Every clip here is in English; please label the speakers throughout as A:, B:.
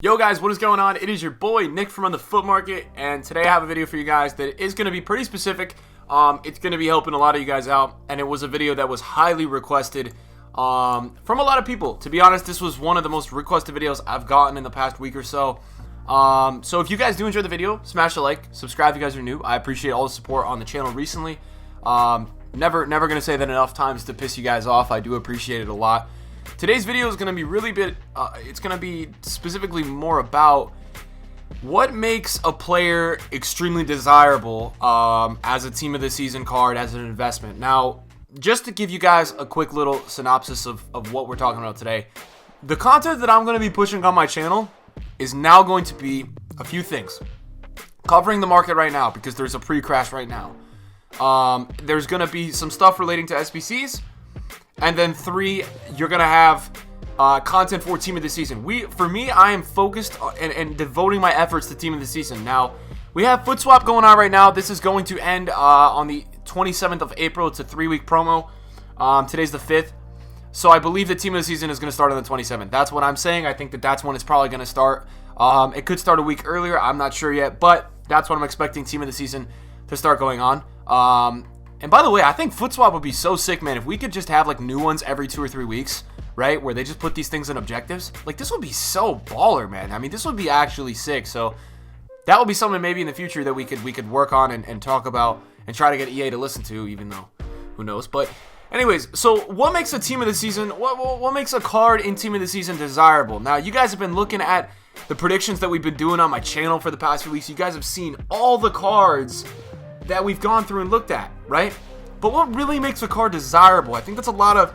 A: Yo guys, what is going on? It is your boy Nick from On The Foot Market, and today I have a video for you guys that is going to be pretty specific. It's going to be helping a lot of you guys out, and it was a video that was highly requested from a lot of people. To be honest, this was one of the most requested videos I've gotten in the past week or so. So if you guys do enjoy the video, smash a like, subscribe if you guys are new. I appreciate all the support on the channel recently. Never going to say that enough times to piss you guys off. I do appreciate it a lot. Today's video is going to be it's going to be specifically more about what makes a player extremely desirable as a team of the season card, as an investment. Now, just to give you guys a quick little synopsis of what we're talking about today, the content that I'm going to be pushing on my channel is now going to be a few things. Covering the market right now, because there's a pre-crash right now. There's going to be some stuff relating to SBCs. And then 3, you're going to have content for Team of the Season. For me, I am focused and devoting my efforts to Team of the Season. Now, we have Foot Swap going on right now. This is going to end on the 27th of April. It's a 3-week promo. Today's the 5th. So I believe the Team of the Season is going to start on the 27th. That's what I'm saying. I think that's when it's probably going to start. It could start a week earlier. I'm not sure yet. But that's when I'm expecting Team of the Season to start going on. And by the way, I think Foot Swap would be so sick, man. If we could just have like new ones every 2 or 3 weeks, right? Where they just put these things in objectives. Like, this would be so baller, man. I mean, this would be actually sick. So that would be something maybe in the future that we could work on and talk about and try to get EA to listen to, even though who knows. But anyways, so what makes a Team of the Season, what makes a card in Team of the Season desirable? Now, you guys have been looking at the predictions that we've been doing on my channel for the past few weeks. You guys have seen all the cards that we've gone through and looked at, right? But what really makes a card desirable? I think that's a lot of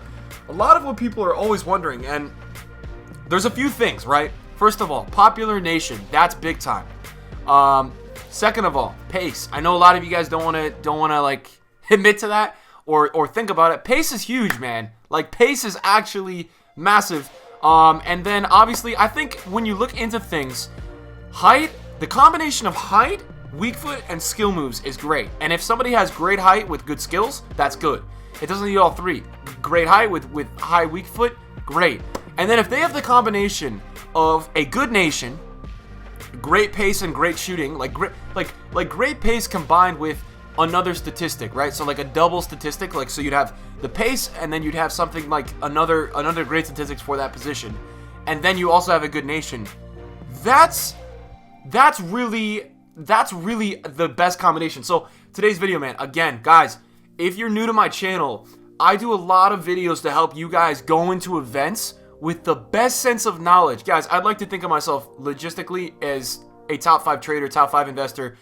A: what people are always wondering, and there's a few things, right? First of all, popular nation, that's big time. Second of all, pace. I know a lot of you guys don't want to like admit to that or think about it. Pace is huge, man. Like, pace is actually massive. And then obviously, I think when you look into things, height, the combination of height, weak foot, and skill moves is great. And if somebody has great height with good skills, that's good. It doesn't need all 3. Great height with high weak foot, great. And then if they have the combination of a good nation, great pace and great shooting, like great pace combined with another statistic, right? So like a double statistic, like, so you'd have the pace and then you'd have something like another great statistics for that position. And then you also have a good nation. That's really the best combination. So today's video, man, again, guys, if you're new to my channel, I do a lot of videos to help you guys go into events with the best sense of knowledge. Guys, I'd like to think of myself logistically as a top 5 trader, top 5 investor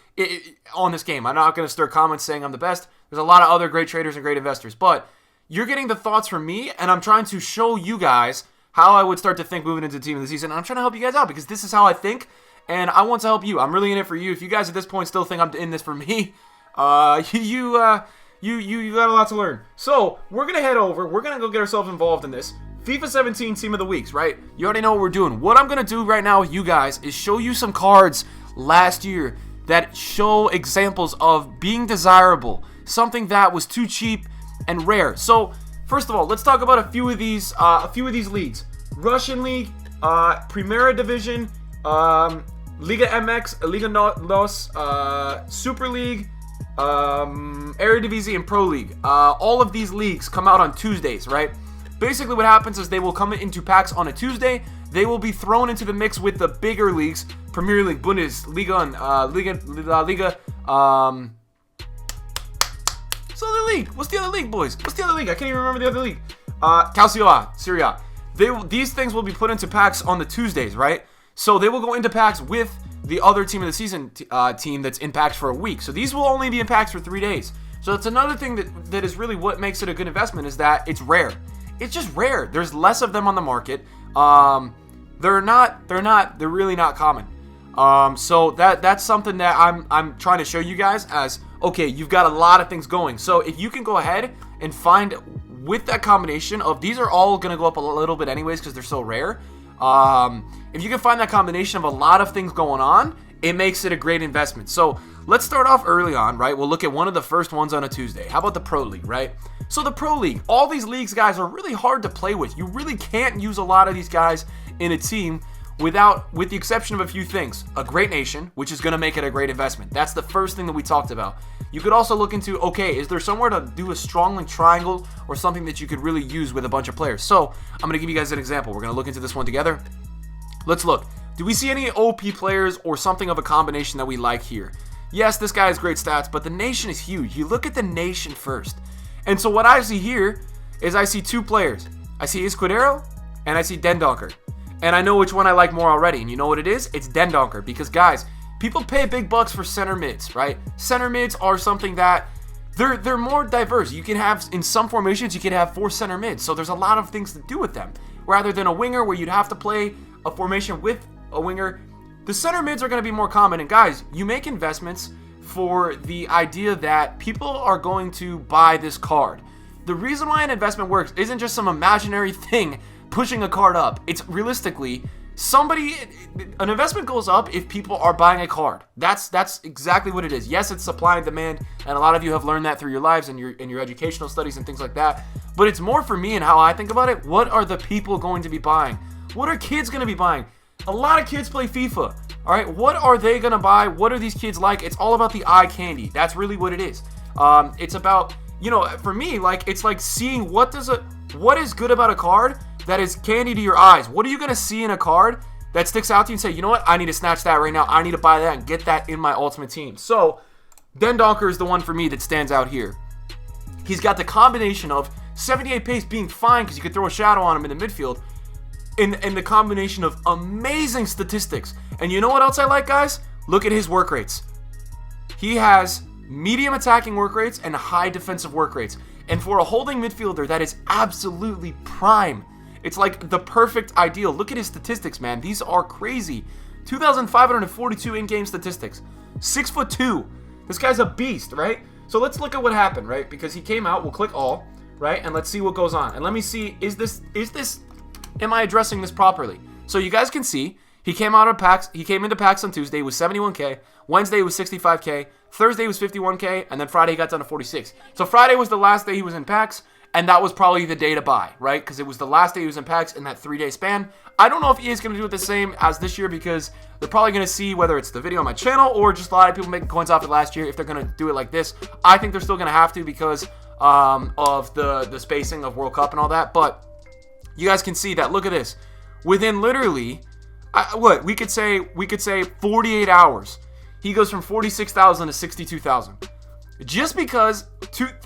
A: on this game. I'm not going to stir comments saying I'm the best. There's a lot of other great traders and great investors, but you're getting the thoughts from me, and I'm trying to show you guys how I would start to think moving into the Team of the Season. And I'm trying to help you guys out because this is how I think. And I want to help you. I'm really in it for you. If you guys at this point still think I'm in this for me, you got a lot to learn. So we're gonna head over. We're gonna go get ourselves involved in this FIFA 17 Team of the Weeks, right? You already know what we're doing. What I'm gonna do right now with you guys is show you some cards last year that show examples of being desirable, something that was too cheap and rare. So first of all, let's talk about a few of these leagues: Russian League, Primera Division, Liga MX, Liga NOS, Super League, EREDIVISE, and Pro League. All of these leagues come out on Tuesdays, right? Basically what happens is they will come into packs on a Tuesday. They will be thrown into the mix with the bigger leagues, Premier League, Bundesliga, and Liga. So the league. What's the other league, boys? What's the other league? I can't even remember the other league. Calcio A, Serie A. These things will be put into packs on the Tuesdays, right? So they will go into packs with the other Team of the Season team that's in packs for a week. So these will only be in packs for 3 days. So that's another thing that is really what makes it a good investment, is that it's rare. It's just rare. There's less of them on the market. They're really not common. So that's something that I'm trying to show you guys as, okay, you've got a lot of things going. So if you can go ahead and find, with that combination of, these are all going to go up a little bit anyways because they're so rare. If you can find that combination of a lot of things going on, it makes it a great investment. So let's start off early on, right? We'll look at one of the first ones on a Tuesday. How about the Pro League, right? So the Pro League, all these leagues, guys, are really hard to play with. You really can't use a lot of these guys in a team with the exception of a few things. A great nation, which is going to make it a great investment. That's the first thing that we talked about. You could also look into, okay, is there somewhere to do a strong link triangle or something that you could really use with a bunch of players? So I'm going to give you guys an example. We're going to look into this one together. Let's look. Do we see any OP players or something of a combination that we like here? Yes, this guy has great stats, but the nation is huge. You look at the nation first. And so what I see here is I see two players. I see Escudero and I see Dendonker. And I know which one I like more already. And you know what it is? It's Dendonker. Because, guys, people pay big bucks for center mids, right? Center mids are something that they're more diverse. You can have, in some formations, you can have 4 center mids. So there's a lot of things to do with them. Rather than a winger where you'd have to play a formation with a winger, the center mids are going to be more common. And, guys, you make investments for the idea that people are going to buy this card. The reason why an investment works isn't just some imaginary thing pushing a card up. It's realistically an investment goes up if people are buying a card. That's exactly what it is. Yes, it's supply and demand, and a lot of you have learned that through your lives and your educational studies and things like that. But it's more for me and how I think about it. What are the people going to be buying? What are kids going to be buying? A lot of kids play FIFA. All right, what are they going to buy? What are these kids like? It's all about the eye candy. That's really what it is. It's about, for me, like, it's like seeing what is good about a card that is candy to your eyes. What are you going to see in a card that sticks out to you and say, you know what, I need to snatch that right now. I need to buy that and get that in my ultimate team. So Dendonker is the one for me that stands out here. He's got the combination of 78 pace being fine because you could throw a shadow on him in the midfield, and the combination of amazing statistics. And you know what else I like, guys? Look at his work rates. He has medium attacking work rates and high defensive work rates. And for a holding midfielder, that is absolutely prime. It's like the perfect ideal. Look at his statistics, man. These are crazy. 2,542 in-game statistics. 6'2". This guy's a beast, right? So let's look at what happened, right? Because he came out. We'll click all, right? And let's see what goes on. And let me see, am I addressing this properly? So you guys can see, he came out of packs. He came into packs on Tuesday with 71K. Wednesday was 65K. Thursday was 51K. And then Friday he got down to 46. So Friday was the last day he was in packs. And that was probably the day to buy, right? Because it was the last day he was in packs in that 3-day span. I don't know if EA is going to do it the same as this year, because they're probably going to see whether it's the video on my channel or just a lot of people making coins off it last year. If they're going to do it like this, I think they're still going to have to because of the spacing of World Cup and all that. But you guys can see that. Look at this. Within literally, we could say 48 hours, he goes from 46,000 to 62,000. Just because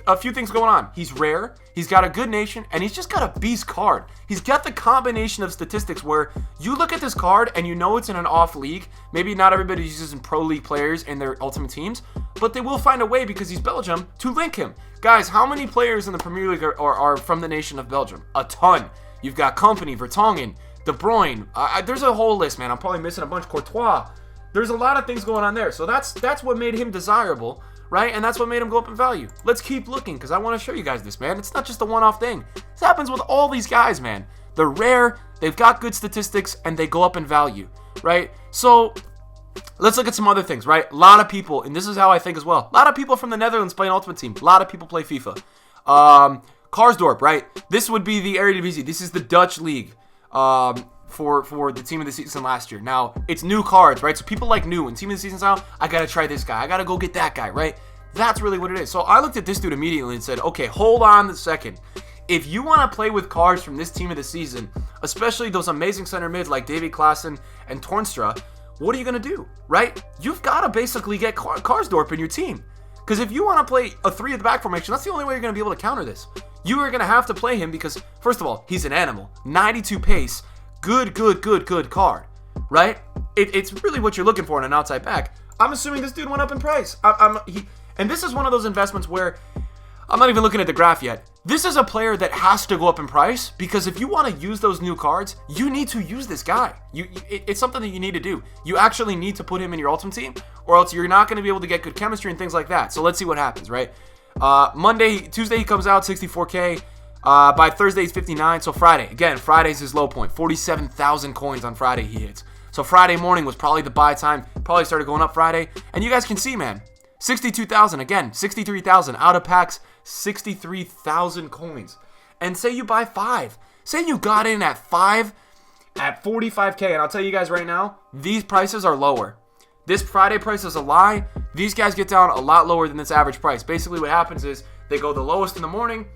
A: a few things going on. He's rare, he's got a good nation, and he's just got a beast card. He's got the combination of statistics where you look at this card and you know it's in an off league. Maybe not everybody uses in pro league players in their ultimate teams, but they will find a way, because he's Belgium, to link him. Guys, how many players in the Premier League are from the nation of Belgium? A ton. You've got Kompany, Vertonghen, De Bruyne. There's a whole list, man. I'm probably missing a bunch. Courtois. There's a lot of things going on there. So that's what made him desirable, right? And that's what made him go up in value. Let's keep looking, because I want to show you guys this, man. It's not just a one-off thing. This happens with all these guys, man. They're rare, they've got good statistics, and they go up in value, right? So let's look at some other things, right? A lot of people, and this is how I think as well, a lot of people from the Netherlands play an Ultimate Team. A lot of people play FIFA. Karsdorp, right? This would be the Eredivisie. This is the Dutch league for the team of the season last year. Now, it's new cards, right? So people like new. When team of the season's out, I got to try this guy. I got to go get that guy, right? That's really what it is. So I looked at this dude immediately and said, okay, hold on a second. If you want to play with cards from this team of the season, especially those amazing center mids like Davy Klaassen and Toornstra, what are you going to do, right? You've got to basically get Karsdorp in your team. Because if you want to play a 3 at the back formation, that's the only way you're going to be able to counter this. You are going to have to play him because, first of all, he's an animal. 92 pace. Good card, right? It's really what you're looking for in an outside back. I'm assuming this dude went up in price. And this is one of those investments where I'm not even looking at the graph yet. This is a player that has to go up in price, because if you want to use those new cards, you need to use this guy. It's something that you need to do. You actually need to put him in your ultimate team, or else you're not going to be able to get good chemistry and things like that. So let's see what happens, right? Tuesday he comes out 64K. By Thursday he's 59. So Friday, again, Friday's his low point. 47,000 coins on Friday he hits. So Friday morning was probably the buy time. Probably started going up Friday. And you guys can see, man, 62,000 again, 63,000 out of packs, 63,000 coins. And say you buy 5. Say you got in at 5 at 45K. And I'll tell you guys right now, these prices are lower. This Friday price is a lie. These guys get down a lot lower than this average price. Basically what happens is they go the lowest in the morning,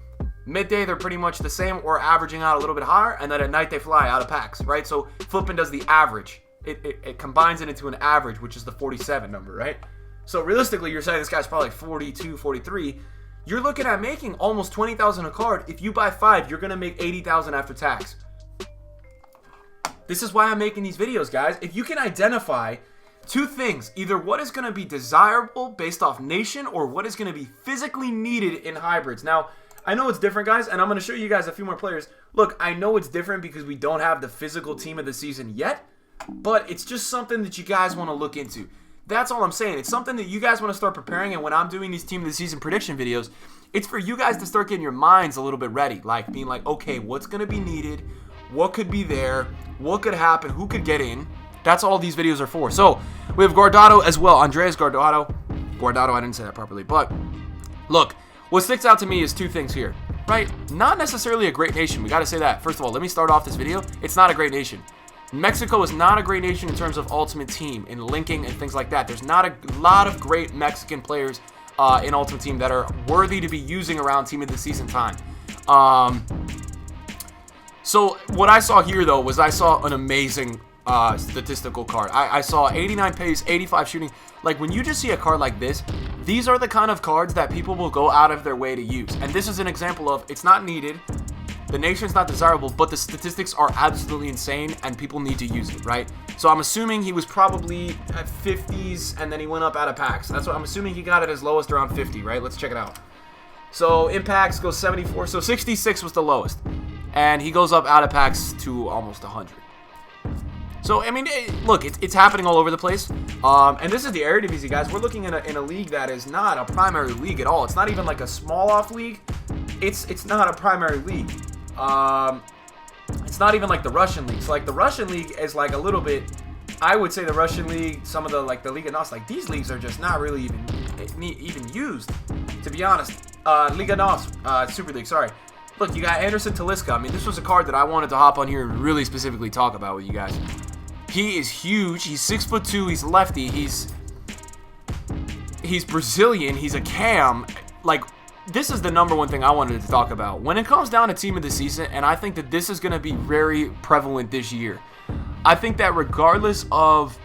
A: midday they're pretty much the same or averaging out a little bit higher, and then at night they fly out of packs, right? So Flippin does the average. It combines it into an average, which is the 47 number, right? So realistically, you're saying this guy's probably 42, 43. You're looking at making almost 20,000 a card. If you buy 5, you're going to make 80,000 after tax. This is why I'm making these videos, guys. If you can identify two things, either what is going to be desirable based off nation or what is going to be physically needed in hybrids. Now, I know it's different, guys, and I'm going to show you guys a few more players. Look, I know it's different because we don't have the physical team of the season yet, but it's just something that you guys want to look into. That's all I'm saying. It's something that you guys want to start preparing, and when I'm doing these team of the season prediction videos, it's for you guys to start getting your minds a little bit ready, like being like, okay, what's going to be needed? What could be there? What could happen? Who could get in? That's all these videos are for. So, we have Guardado as well. Andres Guardado. Guardado, I didn't say that properly, but look, what sticks out to me is two things here, right? Not necessarily a great nation. We got to say that. First of all, let me start off this video. It's not a great nation. Mexico is not a great nation in terms of Ultimate Team, in linking and things like that. There's not a lot of great Mexican players in Ultimate Team that are worthy to be using around Team of the Season time. So what I saw here, though, was I saw an amazing statistical card. I saw 89 pace, 85 shooting. Like, when you just see a card like this, these are the kind of cards that people will go out of their way to use. And this is an example of it's not needed. The nation's not desirable, but the statistics are absolutely insane, and people need to use it, right? So I'm assuming he was probably at 50s, and then he went up out of packs. That's what I'm assuming. He got it as lowest around 50, right? Let's check it out. So in packs goes 74. So 66 was the lowest, and he goes up out of packs to almost 100. So, I mean, look, it's happening all over the place. And this is the Eredivisie, guys. We're looking in a league that is not a primary league at all. It's not even like a small-off league. It's not a primary league. It's not even like the Russian league. So, like, the Russian league is like a little bit, I would say the Russian league, some of the, like, the Liga NOS, like, these leagues are just not really even used, to be honest. Liga NOS, Super League, sorry. Look, you got Anderson Talisca. I mean, this was a card that I wanted to hop on here and really specifically talk about with you guys. He is huge. He's 6'2". He's lefty. He's Brazilian. He's a cam. Like, this is the number one thing I wanted to talk about. When it comes down to team of the season, and I think that this is going to be very prevalent this year, I think that regardless of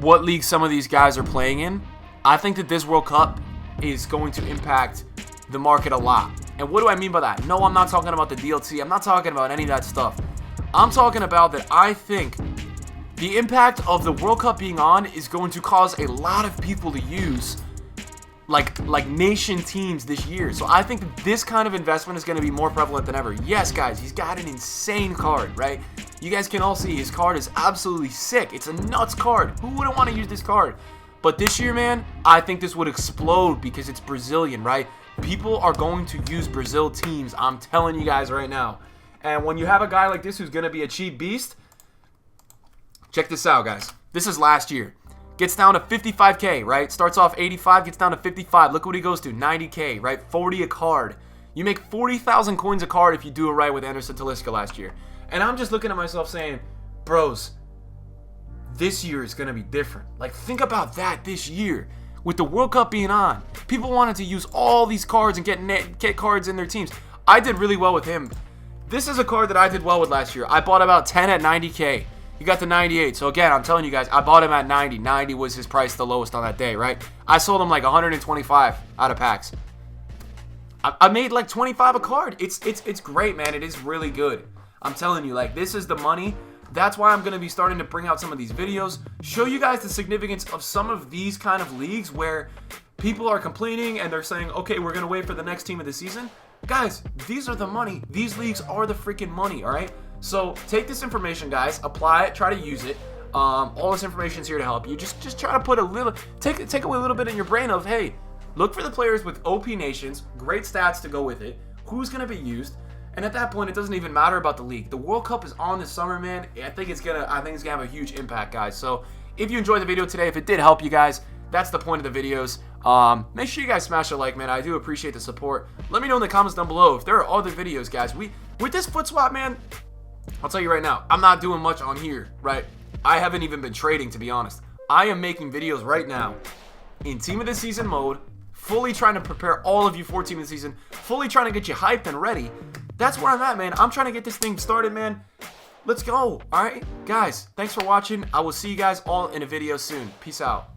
A: what league some of these guys are playing in, I think that this World Cup is going to impact the market a lot. And what do I mean by that? No, I'm not talking about the DLC. I'm not talking about any of that stuff. I'm talking about that I think the impact of the World Cup being on is going to cause a lot of people to use like nation teams this year. So I think that this kind of investment is going to be more prevalent than ever. Yes, guys, he's got an insane card, right? You guys can all see his card is absolutely sick. It's a nuts card. Who wouldn't want to use this card? But this year, man, I think this would explode because it's Brazilian, right? People are going to use Brazil teams. I'm telling you guys right now. And when you have a guy like this who's going to be a cheap beast, check this out, guys. This is last year. Gets down to 55K, right? Starts off 85, gets down to 55. Look what he goes to, 90K, right? 40 a card. You make 40,000 coins a card if you do it right with Anderson Talisca last year. And I'm just looking at myself saying, bros, this year is going to be different. Like, think about that this year. With the World Cup being on, people wanted to use all these cards and get cards in their teams. I did really well with him. This is a card that I did well with last year. I bought about 10 at 90K. He got to 98. So again, I'm telling you guys, I bought him at 90. 90 was his price, the lowest on that day, right? I sold him like 125 out of packs. I made like 25 a card. It's great, man. It is really good. I'm telling you, like, this is the money. That's why I'm going to be starting to bring out some of these videos, show you guys the significance of some of these kind of leagues where people are complaining and they're saying, okay, we're going to wait for the next team of the season. Guys, these are the money. These leagues are the freaking money, all right? So take this information, guys, apply it, try to use it. All this information is here to help you. Just try to put a little, take away a little bit in your brain of, hey, look for the players with OP nations, great stats to go with it, who's going to be used. And at that point, it doesn't even matter about the league. The World Cup is on this summer, man. I think it's gonna have a huge impact, guys. So if you enjoyed the video today, if it did help you guys, that's the point of the videos. Make sure you guys smash a like, man. I do appreciate the support. Let me know in the comments down below if there are other videos, guys. With this foot swap, man, I'll tell you right now, I'm not doing much on here, right? I haven't even been trading, to be honest. I am making videos right now in Team of the Season mode, fully trying to prepare all of you for Team of the Season, fully trying to get you hyped and ready. That's where I'm at, man. I'm trying to get this thing started, man. Let's go. All right, guys, thanks for watching. I will see you guys all in a video soon. Peace out.